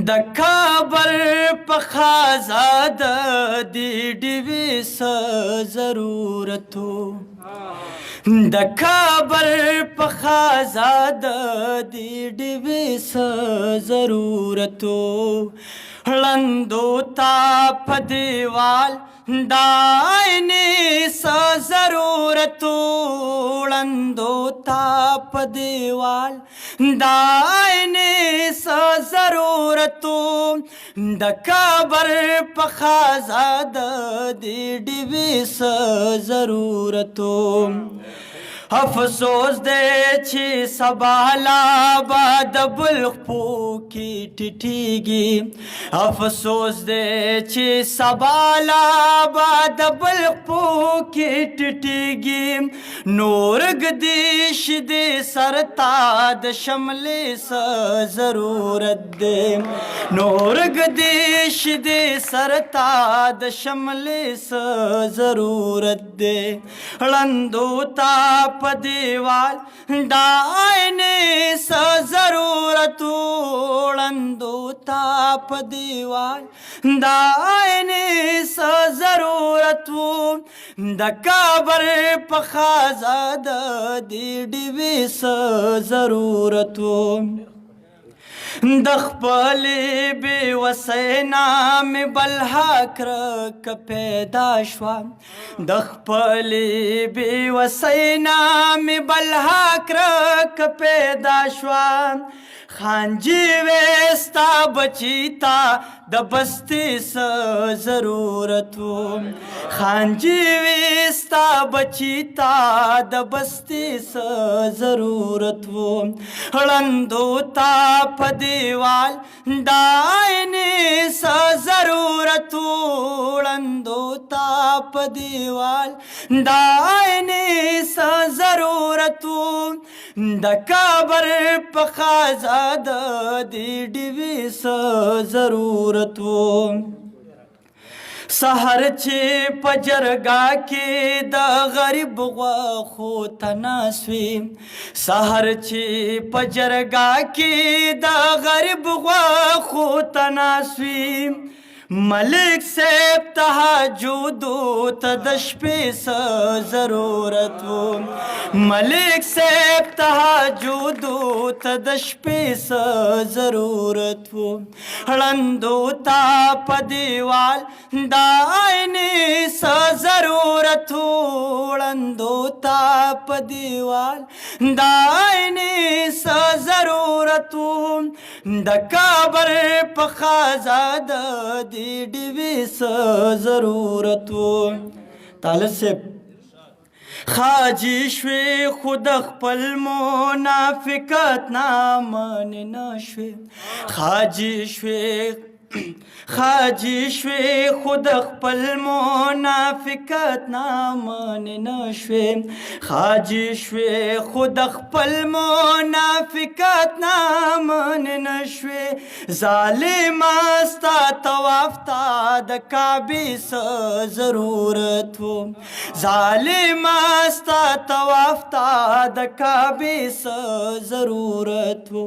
د کابل په خازاد دی ډیوی س ضرورتو د کابل په خازاد دی ډیوی س ضرورتو لندو تا په دیوال داینی س ضرورتو لندو تا په دیوال داینی س ضرورتو د کابل په خازاد دی ډیوی س ضرورتو افسوس دے چی سبالا باد بلخپو کی ٹٹیگی افسوس دے چی سبالا باد بلخپو کی ٹٹیگی نور گدیش دے سرتاد شملے سا ضرورت دے نور گدیش دے سرتاد شملے سا ضرورت دے لندو تا په دیوال داینه س ضرورتو لندو تا په دیوال داینه س ضرورتو د کابل په خازاد دی ډیوی س ضرورتو د خپلې بې وسینا مې بلها کرک پیدا شوه د خپلې بې وسینا مې بلها کرک پیدا شوه خانجی ویستا بچیتا د بستی س ضرورتو خانجی ویستا بچیتا د بستی س ضرورتو لندو تا په دیوال داینی س ضرورتو لندو تا په دیوال داینی س ضرورتو د کابل په خازاد دی ډیوی س ضرورتو سحر چې په جرګه کې د غریب غوښو تناسوي سحر چې په جرګه کې د غریب غوښو تناسوي ملک صاحب تهجدو ته د شپې څه ضرورت و ملک صاحب تهجدو ته د شپې څه ضرورت و ړندو ته په دیوال داینې څه ضرورت و ړندو ته په دیوال داینې څه ضرورت و د کابل په خازاد دی ډیوی س ضرورتو طالب صاحب خاجی شوی خود خپل منافقت نامن نشوی خاجی شوی خود خپل منافقت نامن نشوی خاجی شوی خود خپل منافقت نامن نشوی ظالم استا طواف تا د کعبه س ضرورت و ظالم استا طواف تا د کعبه س ضرورت و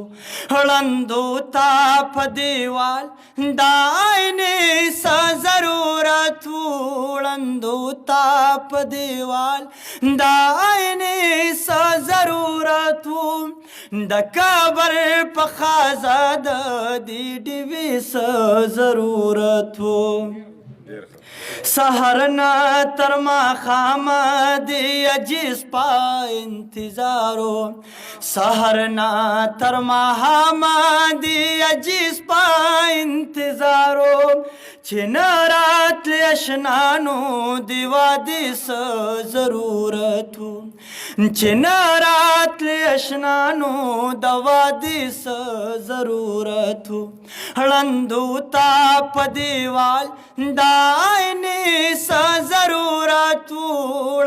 هړندو تا په دیوال داینه س ضرورت و هړندو تا په دیوال داینه س ضرورت و د کابل په خازاد دی ډیوی س ضرورت و سحرنا تر ماښامه دی عجیز پا انتظارو سحرنا تر ماښامه دی عجیز پا انتظارو چې نه راتلی اشنانو دی وادي څه ضرورت و چې نه راتلی اشنانو د وادي څه ضرورت و ړندو ته په دیوال داینې څه ضرورت و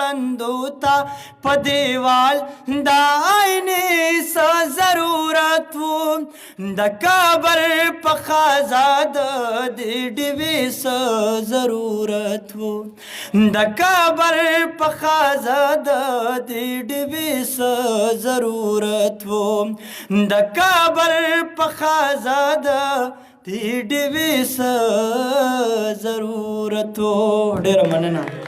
ړندو ته په دیوال داینې څه ضرورت و د کابل په خازاد دی ډیوی ډبې څه ضرورت و د کابل په خازه د دې ډبې څه ضرورت و د کابل په خازه د دې ډبې څه ضرورت و. ډېره مننه.